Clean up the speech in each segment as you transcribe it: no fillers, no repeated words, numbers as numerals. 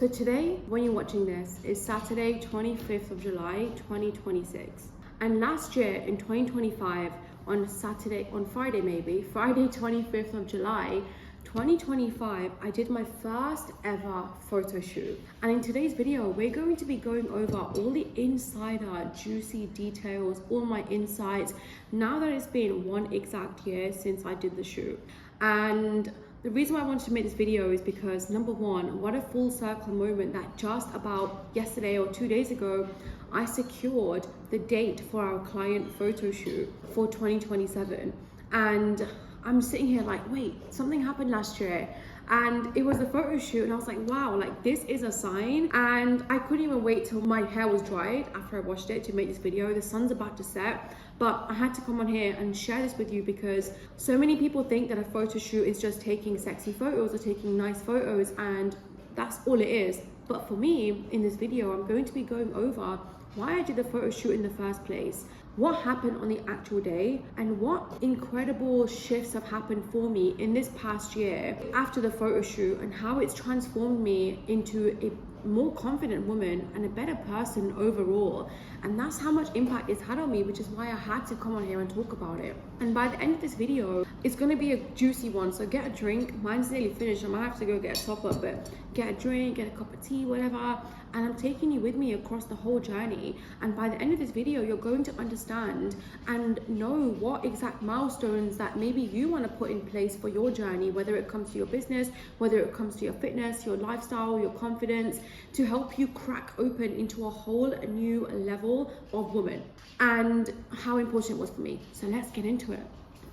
So today, when you're watching this, is Saturday, 25th of July, 2026. And last year in 2025, on Friday, 25th of July, 2025, I did my first ever photo shoot. And in today's video, we're going to be going over all the insider juicy details, all my insights, now that it's been 1 exact year since I did the shoot. And the reason why I wanted to make this video is because, number one, what a full circle moment that just about yesterday or 2 days ago, I secured the date for our client photo shoot for 2027. And I'm sitting here like, wait, something happened last year. And it was the photo shoot, and I was like, wow, like this is a sign. And I couldn't even wait till my hair was dried after I washed it to make this video. The sun's about to set, but I had to come on here and share this with you because so many people think that a photo shoot is just taking sexy photos or taking nice photos, and that's all it is. But for me, in this video, I'm going to be going over why I did the photo shoot in the first place, what happened on the actual day, and what incredible shifts have happened for me in this past year after the photo shoot, and how it's transformed me into a more confident woman and a better person overall. And that's how much impact it's had on me, which is why I had to come on here and talk about it. And by the end of this video, it's going to be a juicy one, so get a drink. Mine's nearly finished. I might have to go get a top up, but get a drink, get a cup of tea, whatever, and I'm taking you with me across the whole journey. And by the end of this video, you're going to understand and know what exact milestones that maybe you want to put in place for your journey, whether it comes to your business, whether it comes to your fitness, your lifestyle, your confidence, to help you crack open into a whole new level of woman, and how important it was for me. So let's get into it.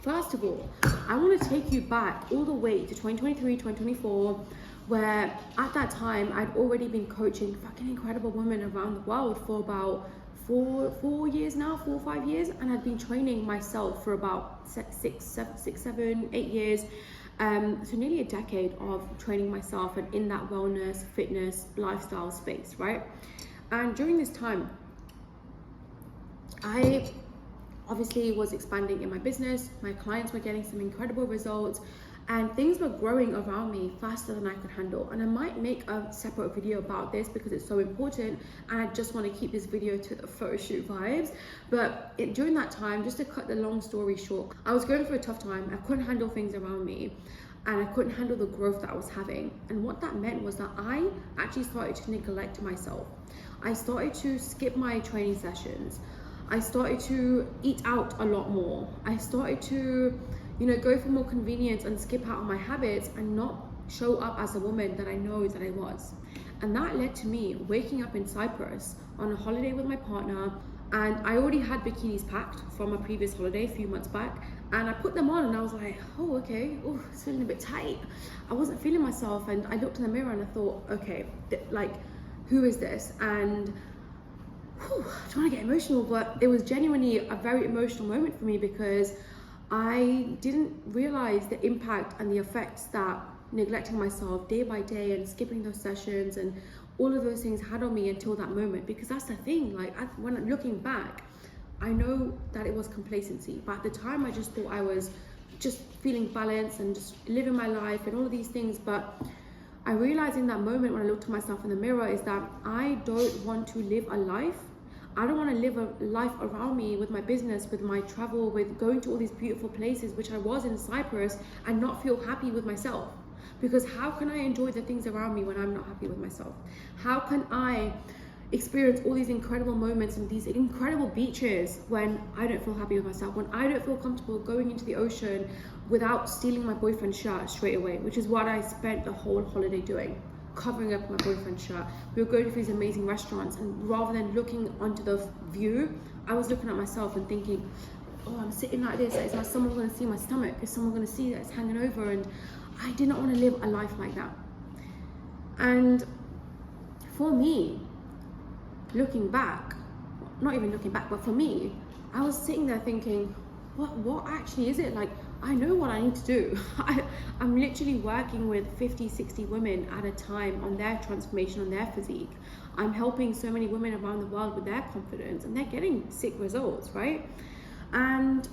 First of all, I want to take you back all the way to 2023, 2024, where at that time I'd already been coaching fucking incredible women around the world for about 4 or 5 years, and I'd been training myself for about 6, 7, 8 years. So nearly a decade of training myself and in that wellness, fitness, lifestyle space, right? And during this time, I obviously was expanding in my business. My clients were getting some incredible results, and things were growing around me faster than I could handle. And I might make a separate video about this because it's so important, and I just want to keep this video to the photo shoot vibes. But during that time, just to cut the long story short, I was going through a tough time. I couldn't handle things around me, and I couldn't handle the growth that I was having. And what that meant was that I actually started to neglect myself. I started to skip my training sessions. I started to eat out a lot more. I started to, go for more convenience and skip out on my habits and not show up as a woman that I know that I was. And that led to me waking up in Cyprus on a holiday with my partner, and I already had bikinis packed from a previous holiday a few months back, and I put them on and I was like, oh, okay, it's feeling a bit tight. I wasn't feeling myself, and I looked in the mirror and I thought, okay, who is this? And I don't want to get emotional, but it was genuinely a very emotional moment for me because I didn't realize the impact and the effects that neglecting myself day by day and skipping those sessions and all of those things had on me until that moment. Because that's the thing, when I'm looking back, I know that it was complacency, but at the time I just thought I was just feeling balanced and just living my life and all of these things. But I realized in that moment when I looked at myself in the mirror is that I don't want to live a life. I don't want to live a life around me with my business, with my travel, with going to all these beautiful places, which I was in Cyprus, and not feel happy with myself. Because how can I enjoy the things around me when I'm not happy with myself? How can I experience all these incredible moments and these incredible beaches when I don't feel happy with myself, when I don't feel comfortable going into the ocean without stealing my boyfriend's shirt straight away, which is what I spent the whole holiday doing, covering up my boyfriend's shirt. We were going to these amazing restaurants, and rather than looking onto the view, I was looking at myself and thinking, oh, I'm sitting like this, is someone going to see my stomach? Is someone going to see that it's hanging over? And I did not want to live a life like that. And for me, looking back, not even looking back, but for me, I was sitting there thinking, what actually is it? I know what I need to do. I'm literally working with 50, 60 women at a time on their transformation, on their physique. I'm helping so many women around the world with their confidence, and they're getting sick results, right? And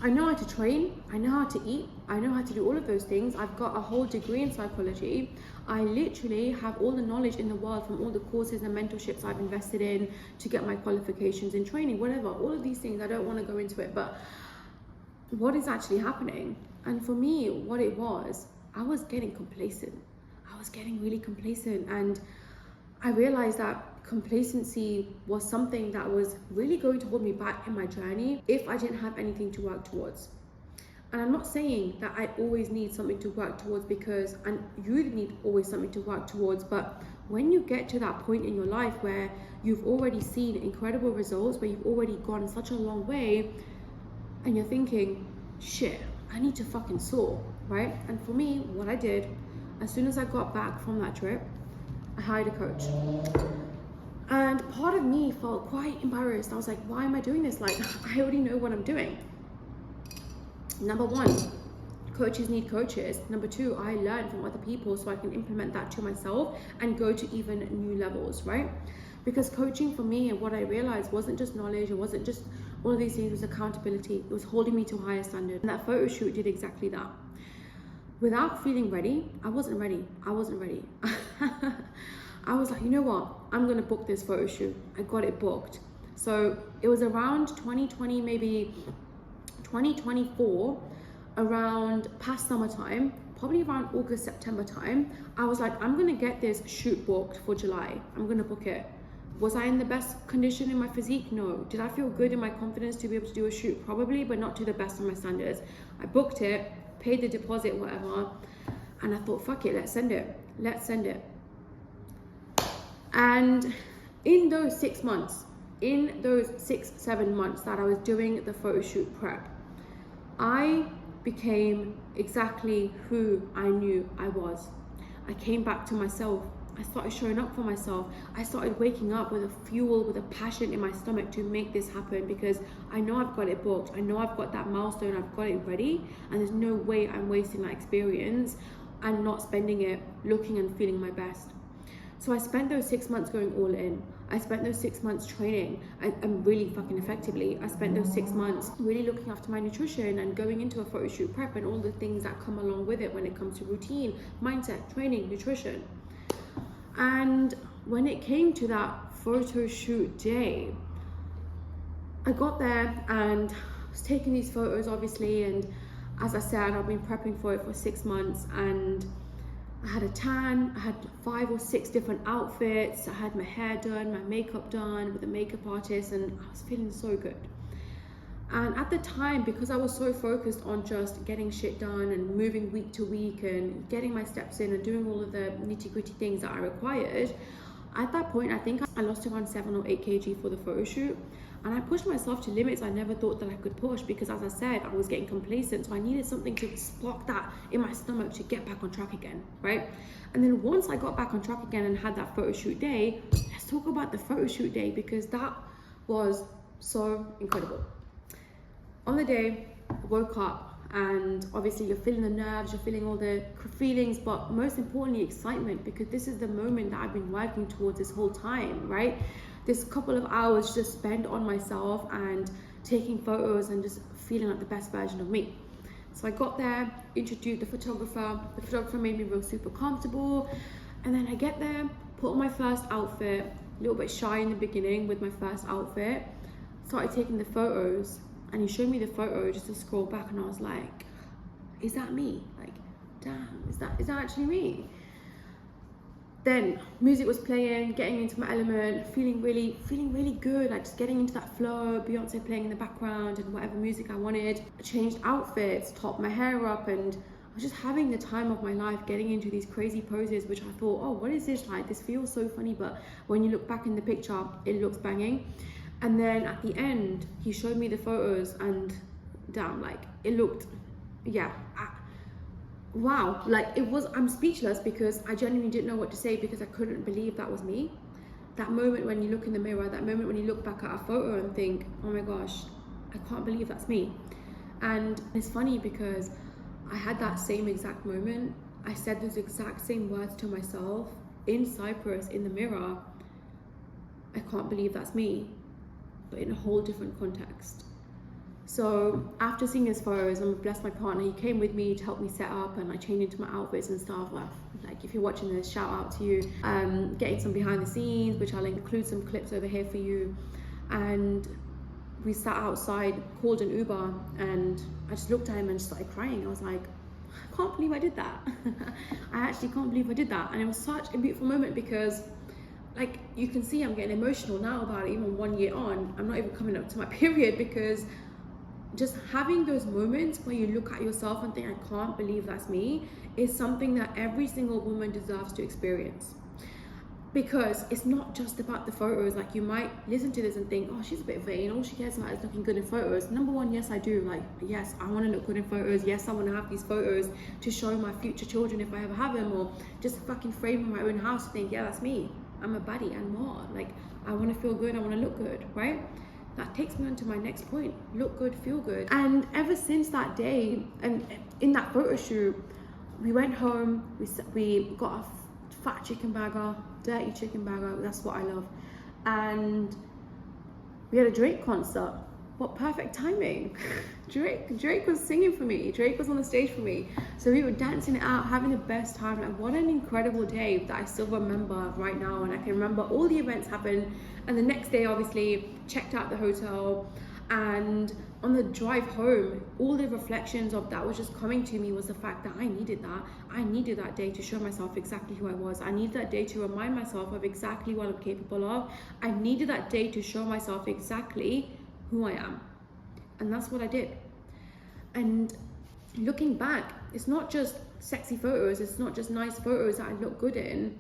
I know how to train, I know how to eat, I know how to do all of those things. I've got a whole degree in psychology. I literally have all the knowledge in the world from all the courses and mentorships I've invested in to get my qualifications in training, whatever, all of these things. I don't want to go into it, but what is actually happening? And for me, what it was, I was getting complacent. I was getting really complacent, and I realized that complacency was something that was really going to hold me back in my journey if I didn't have anything to work towards. And I'm not saying that I always need something to work towards, because, and you need always something to work towards, but when you get to that point in your life where you've already seen incredible results, where you've already gone such a long way, and you're thinking, shit, I need to fucking soar, right? And for me, what I did, as soon as I got back from that trip, I hired a coach. And part of me felt quite embarrassed. I was like, why am I doing this? Like, I already know what I'm doing. Number one, coaches need coaches. Number two, I learn from other people so I can implement that to myself and go to even new levels, right? Because coaching for me, and what I realized, wasn't just knowledge, it wasn't just all of these things, it was accountability. It was holding me to a higher standard. And that photo shoot did exactly that. Without feeling ready, I wasn't ready. I was like, you know what? I'm gonna book this photo shoot. I got it booked. So it was around 2020, maybe 2024, around past summertime, probably around August, September time. I was like, I'm gonna get this shoot booked for July. I'm gonna book it. Was I in the best condition in my physique? No. Did I feel good in my confidence to be able to do a shoot? Probably, but not to the best of my standards. I booked it, paid the deposit, whatever, and I thought, fuck it, let's send it. And in those 6 months, in those 6-7 months that I was doing the photo shoot prep, I became exactly who I knew I was. I came back to myself. I started showing up for myself. I started waking up with a fuel, with a passion in my stomach to make this happen, because I know I've got it booked. I know I've got that milestone, I've got it ready, and there's no way I'm wasting that experience and not spending it looking and feeling my best. So I spent those 6 months going all in. I spent those 6 months training and really fucking effectively. I spent those 6 months really looking after my nutrition and going into a photo shoot prep and all the things that come along with it when it comes to routine, mindset, training, nutrition. And when it came to that photo shoot day, I got there and I was taking these photos, obviously, and as I said, I've been prepping for it for 6 months, and I had a tan, I had 5 or 6 different outfits, I had my hair done, my makeup done with a makeup artist, and I was feeling so good. And at the time, because I was so focused on just getting shit done and moving week to week and getting my steps in and doing all of the nitty-gritty things that I required, at that point, I think I lost around 7 or 8 kg for the photo shoot. And I pushed myself to limits I never thought that I could push, because as I said, I was getting complacent. So I needed something to spark that in my stomach to get back on track again, right? And then once I got back on track again and had that photo shoot day, let's talk about the photo shoot day, because that was so incredible. On the day, I woke up, and obviously you're feeling the nerves, you're feeling all the feelings, but most importantly, excitement, because this is the moment that I've been working towards this whole time, right? This couple of hours just spent on myself and taking photos and just feeling like the best version of me. So I got there, introduced the photographer made me feel super comfortable, and then I get there, put on my first outfit, a little bit shy in the beginning with my first outfit, started taking the photos, and he showed me the photo just to scroll back, and I was like, is that me? Like, damn, is that actually me? Then music was playing, getting into my element, feeling really good, like just getting into that flow, Beyonce playing in the background and whatever music I wanted. I changed outfits, topped my hair up, and I was just having the time of my life, getting into these crazy poses, which I thought, oh, what is this like? This feels so funny, but when you look back in the picture, it looks banging. And then at the end, he showed me the photos, and damn, like it looked, yeah, wow, like it was, I'm speechless, because I genuinely didn't know what to say, because I couldn't believe that was me. That moment when you look in the mirror, that moment when you look back at a photo and think, oh my gosh, I can't believe that's me. And it's funny because I had that same exact moment. I said those exact same words to myself in Cyprus in the mirror. I can't believe that's me, but in a whole different context. So after seeing his photos, I'm blessed my partner, he came with me to help me set up, and I changed into my outfits and stuff. Like if you're watching this, shout out to you. Getting some behind the scenes, which I'll include some clips over here for you. And we sat outside, called an Uber, and I just looked at him and just started crying. I was like, I can't believe I did that. I actually can't believe I did that. And it was such a beautiful moment because, like, you can see I'm getting emotional now about it, even 1 year on. I'm not even coming up to my period, because just having those moments where you look at yourself and think, I can't believe that's me, is something that every single woman deserves to experience. Because it's not just about the photos. Like, you might listen to this and think, oh, she's a bit vain, all she cares about is looking good in photos. Number one, yes, I do. Like, yes, I want to look good in photos. Yes, I want to have these photos to show my future children if I ever have them, or just fucking frame in my own house to think, yeah, that's me, I'm a baddie and more. Like, I want to feel good, I want to look good, right? That takes me on to my next point: look good, feel good. And ever since that day, and in that photo shoot, we went home, we got a fat chicken burger, dirty chicken burger, that's what I love, and we had a Drake concert. What perfect timing. Drake was singing for me, Drake was on the stage for me, so we were dancing it out, having the best time. Like, what an incredible day that I still remember right now. And I can remember all the events happened, and the next day obviously checked out the hotel, and on the drive home, all the reflections of that was just coming to me was the fact that I needed that day to show myself exactly who I was. I needed that day to remind myself of exactly what I'm capable of. I needed that day to show myself exactly who I am. And that's what I did. And looking back, it's not just sexy photos, it's not just nice photos that I look good in.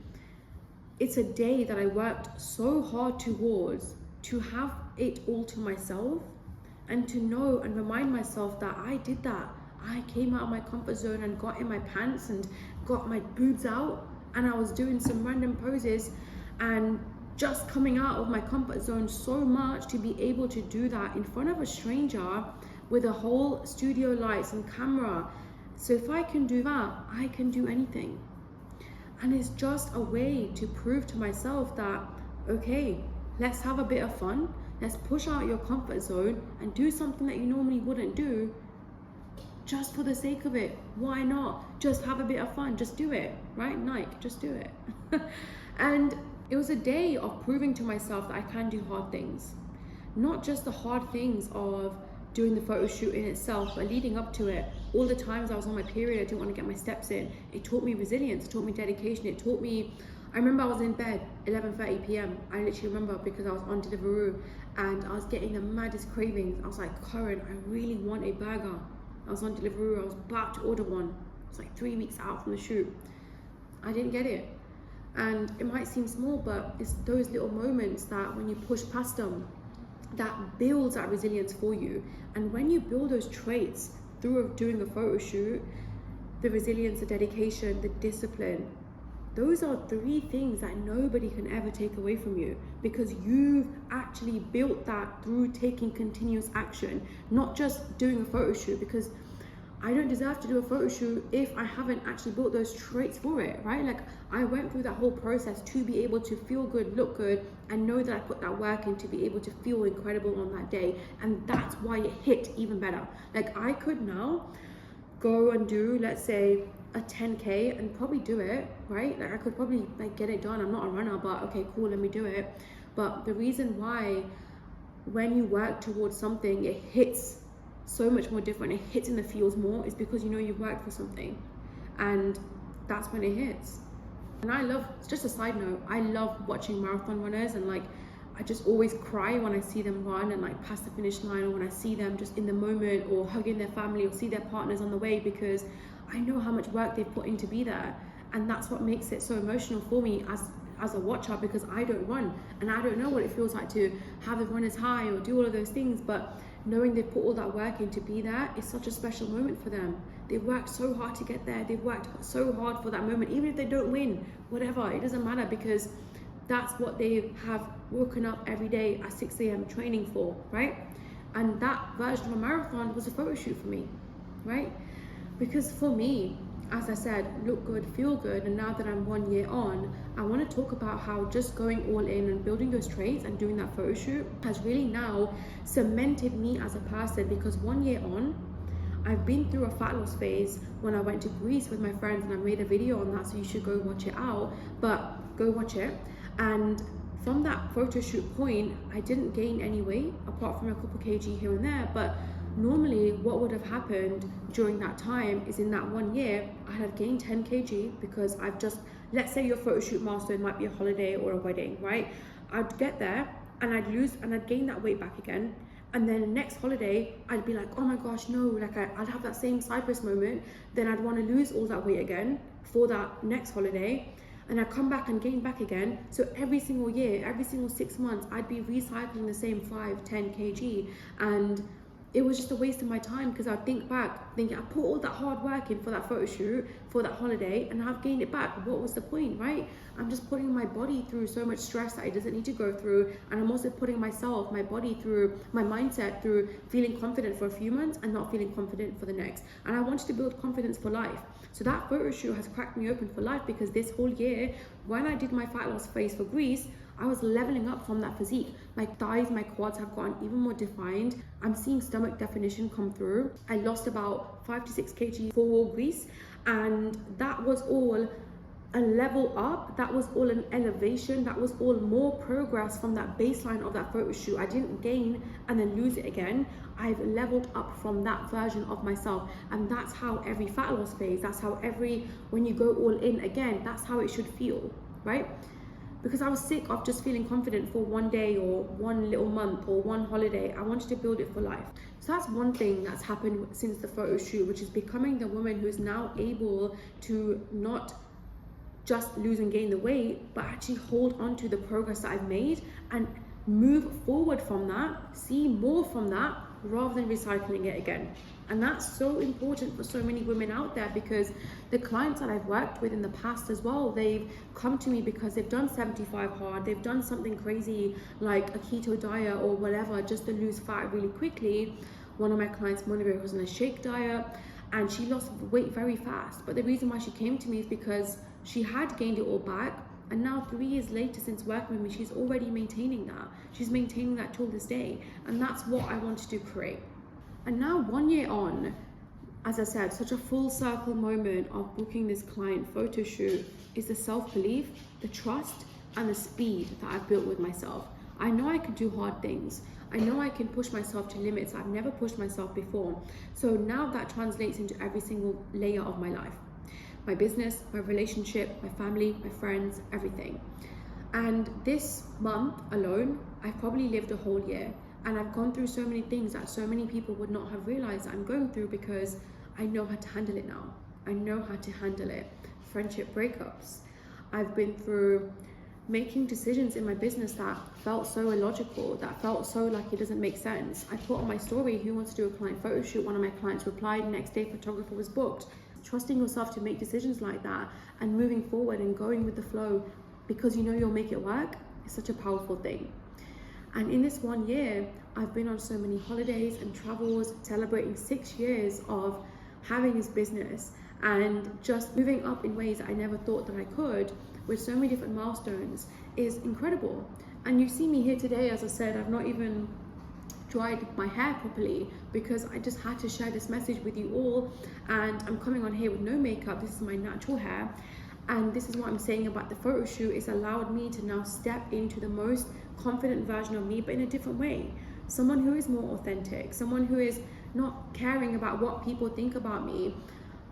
It's a day that I worked so hard towards, to have it all to myself, and to know and remind myself that I did that. I came out of my comfort zone and got in my pants and got my boobs out, and I was doing some random poses and just coming out of my comfort zone so much to be able to do that in front of a stranger with a whole studio lights and camera. So if I can do that, I can do anything. And it's just a way to prove to myself that, okay, let's have a bit of fun. Let's push out your comfort zone and do something that you normally wouldn't do, just for the sake of it. Why not? Just have a bit of fun. Just do it, right? Nike, just do it. And it was a day of proving to myself that I can do hard things. Not just the hard things of doing the photo shoot in itself, but leading up to it. All the times I was on my period, I didn't want to get my steps in. It taught me resilience, it taught me dedication, it taught me, I remember I was in bed 11:30 p.m. I literally remember, because I was on Deliveroo and I was getting the maddest cravings. I was like, Karen, I really want a burger. I was on Deliveroo, I was about to order one. It was like 3 weeks out from the shoot. I didn't get it. And it might seem small, but it's those little moments that when you push past them, that builds that resilience for you. And when you build those traits through doing a photo shoot, the resilience, the dedication, the discipline, those are 3 things that nobody can ever take away from you, because you've actually built that through taking continuous action, not just doing a photo shoot, because I don't deserve to do a photo shoot if I haven't actually built those traits for it, right? Like, I went through that whole process to be able to feel good, look good, and know that I put that work in to be able to feel incredible on that day. And that's why it hit even better. Like, I could now go and do, let's say, a 10K and probably do it, right? Like, I could probably like get it done. I'm not a runner, but okay, cool, let me do it. But the reason why when you work towards something, it hits so much more different, it hits in the feels more, is because you know you've worked for something, and that's when it hits. And I love, just a side note, I love watching marathon runners, and like, I just always cry when I see them run and like pass the finish line, or when I see them just in the moment, or hugging their family, or see their partners on the way, because I know how much work they've put in to be there. And that's what makes it so emotional for me as a watcher, because I don't run and I don't know what it feels like to have the runner's high or do all of those things, but knowing they've put all that work in to be there is such a special moment for them. They've worked so hard to get there, they've worked so hard for that moment. Even if they don't win, whatever, it doesn't matter, because that's what they have woken up every day at 6 a.m. training for, right? And that version of a marathon was a photo shoot for me, right? Because for me, as I said, look good, feel good. And now that I'm 1 year on, I want to talk about how just going all in and building those traits and doing that photo shoot has really now cemented me as a person, because 1 year on, I've been through a fat loss phase when I went to Greece with my friends, and I made a video on that, so you should go watch it out, but go watch it. And from that photo shoot point, I didn't gain any weight apart from a couple kg here and there, but normally what would have happened during that time is in that 1 year, I have gained 10 kg because I've just, let's say your photo shoot milestone might be a holiday or a wedding, right? I'd get there and I'd lose and I'd gain that weight back again. And then next holiday, I'd be like, oh my gosh, no, like I'd have that same Cyprus moment. Then I'd want to lose all that weight again for that next holiday. And I'd come back and gain back again. So every single year, every single 6 months, I'd be recycling the same 5-10 kg. And it was just a waste of my time, because I'd think back, thinking I put all that hard work in for that photo shoot, for that holiday, and I've gained it back. What was the point, right? I'm just putting my body through so much stress that it doesn't need to go through. And I'm also putting myself, my body through, my mindset through feeling confident for a few months and not feeling confident for the next. And I wanted to build confidence for life. So that photo shoot has cracked me open for life, because this whole year, when I did my fat loss phase for Greece, I was leveling up from that physique. My thighs, my quads have gotten even more defined. I'm seeing stomach definition come through. I lost about 5 to 6 kg for Greece, and that was all a level up. That was all an elevation. That was all more progress from that baseline of that photo shoot. I didn't gain and then lose it again. I've leveled up from that version of myself. And that's how every fat loss phase, that's how when you go all in again, that's how it should feel, right? Because I was sick of just feeling confident for 1 day or 1 little month or 1 holiday. I wanted to build it for life. So that's one thing that's happened since the photo shoot, which is becoming the woman who is now able to not just lose and gain the weight, but actually hold on to the progress that I've made and move forward from that, see more from that, rather than recycling it again. And that's so important for so many women out there, because the clients that I've worked with in the past as well, they've come to me because they've done 75 hard, they've done something crazy like a keto diet or whatever, just to lose fat really quickly. One of my clients, Monica, was on a shake diet, and she lost weight very fast. But the reason why she came to me is because she had gained it all back, and now 3 years later since working with me, she's already maintaining that. She's maintaining that till this day, and that's what I wanted to create. And now 1 year on, as I said, such a full circle moment of booking this client photo shoot is the self-belief, the trust, and the speed that I've built with myself. I know I can do hard things. I know I can push myself to limits I've never pushed myself before. So now that translates into every single layer of my life. My business, my relationship, my family, my friends, everything. And this month alone, I've probably lived a whole year. And I've gone through so many things that so many people would not have realized that I'm going through, because I know how to handle it now. I know how to handle it. Friendship breakups. I've been through making decisions in my business that felt so illogical, that felt so like it doesn't make sense. I put on my story, who wants to do a client photo shoot? One of my clients replied, next day photographer was booked. Trusting yourself to make decisions like that and moving forward and going with the flow because you know you'll make it work is such a powerful thing. And in this 1 year, I've been on so many holidays and travels, celebrating 6 years of having this business and just moving up in ways that I never thought that I could, with so many different milestones, is incredible. And you see me here today, as I said, I've not even dried my hair properly because I just had to share this message with you all, and I'm coming on here with no makeup. This is my natural hair, and this is what I'm saying about the photo shoot. It's allowed me to now step into the most confident version of me, but in a different way. Someone who is more authentic, someone who is not caring about what people think about me,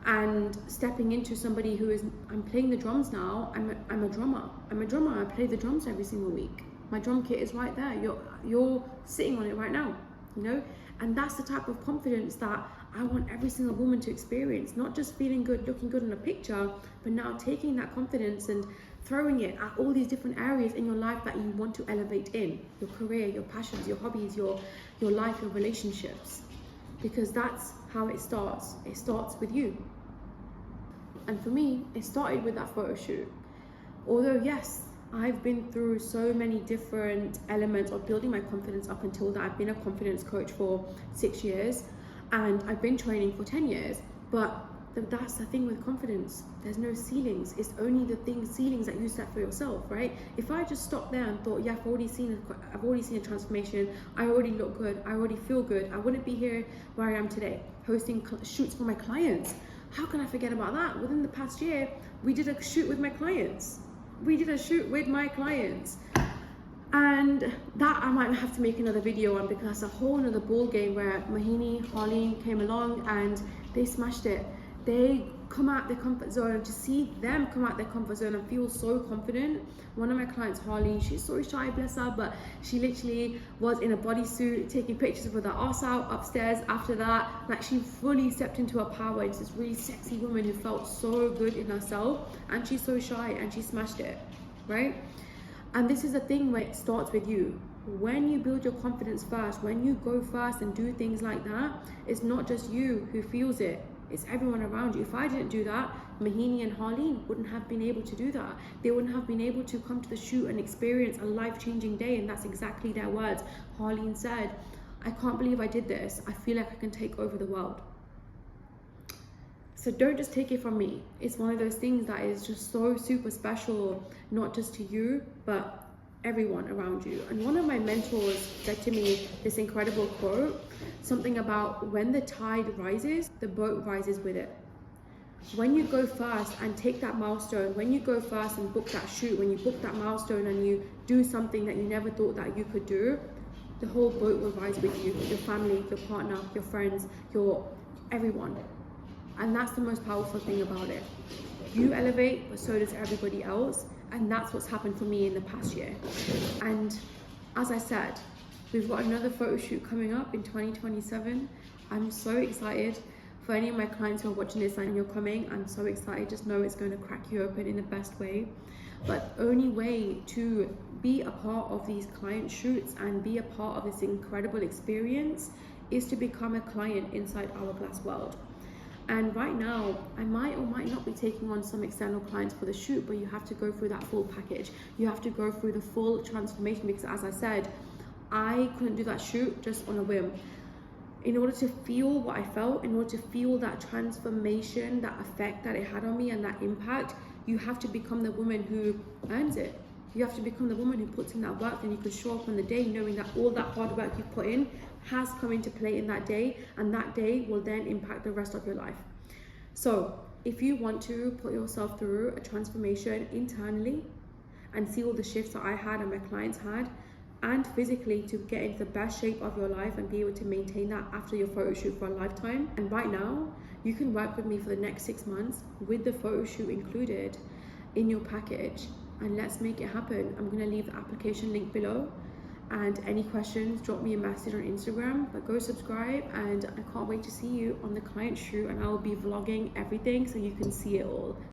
and stepping into somebody who is, I'm playing the drums now. I'm a drummer. I play the drums every single week. My drum kit is right there. You're sitting on it right now, you know? And that's the type of confidence that I want every single woman to experience. Not just feeling good, looking good in a picture, but now taking that confidence and throwing it at all these different areas in your life that you want to elevate in. Your career, your passions, your hobbies, your life, your relationships. Because that's how it starts. It starts with you. And for me, it started with that photo shoot. Although yes, I've been through so many different elements of building my confidence up until that. I've been a confidence coach for 6 years and I've been training for 10 years. But That's the thing with confidence. There's no ceilings. It's only the ceilings that you set for yourself, right? If I just stopped there and thought, yeah, I've already seen a transformation. I already look good. I already feel good. I wouldn't be here where I am today, hosting shoots for my clients. How can I forget about that? Within the past year, we did a shoot with my clients. And that I might have to make another video on, because that's a whole nother ball game where Mahini, Harleen came along and they smashed it. They come out their comfort zone. To see them come out their comfort zone and feel so confident. One of my clients, Harleen, she's so shy, bless her, but she literally was in a bodysuit taking pictures with her ass out upstairs. After that, like, she fully stepped into her power. It's this really sexy woman who felt so good in herself, and she's so shy and she smashed it, right? And this is the thing where it starts with you. When you build your confidence first, when you go first and do things like that, it's not just you who feels it, it's everyone around you. If I didn't do that, Mahini and Harleen wouldn't have been able to do that. They wouldn't have been able to come to the shoot and experience a life-changing day. And that's exactly their words. Harleen said, I can't believe I did this. I feel like I can take over the world. So don't just take it from me. It's one of those things that is just so super special, not just to you, but everyone around you. And one of my mentors said to me this incredible quote, something about when the tide rises, the boat rises with it. When you go first and take that milestone, when you go first and book that shoot, when you book that milestone and you do something that you never thought that you could do, the whole boat will rise with you, your family, your partner, your friends, your everyone. And that's the most powerful thing about it. You elevate, but so does everybody else. And that's what's happened for me in the past year. And as I said, we've got another photo shoot coming up in 2027. I'm so excited. For any of my clients who are watching this and you're coming, I'm so excited. Just know it's going to crack you open in the best way. But the only way to be a part of these client shoots and be a part of this incredible experience is to become a client inside Hourglass World. And right now, I might or might not be taking on some external clients for the shoot, but you have to go through that full package. You have to go through the full transformation, because as I said, I couldn't do that shoot just on a whim. In order to feel what I felt, in order to feel that transformation, that effect that it had on me and that impact, you have to become the woman who earns it. You have to become the woman who puts in that work, and you can show up on the day knowing that all that hard work you've put in has come into play in that day, and that day will then impact the rest of your life. So if you want to put yourself through a transformation internally and see all the shifts that I had and my clients had, and physically to get into the best shape of your life and be able to maintain that after your photo shoot for a lifetime. And right now, you can work with me for the next 6 months with the photo shoot included in your package, and let's make it happen. I'm gonna leave the application link below, and any questions, drop me a message on Instagram. But go subscribe, and I can't wait to see you on the client shoot, and I will be vlogging everything so you can see it all.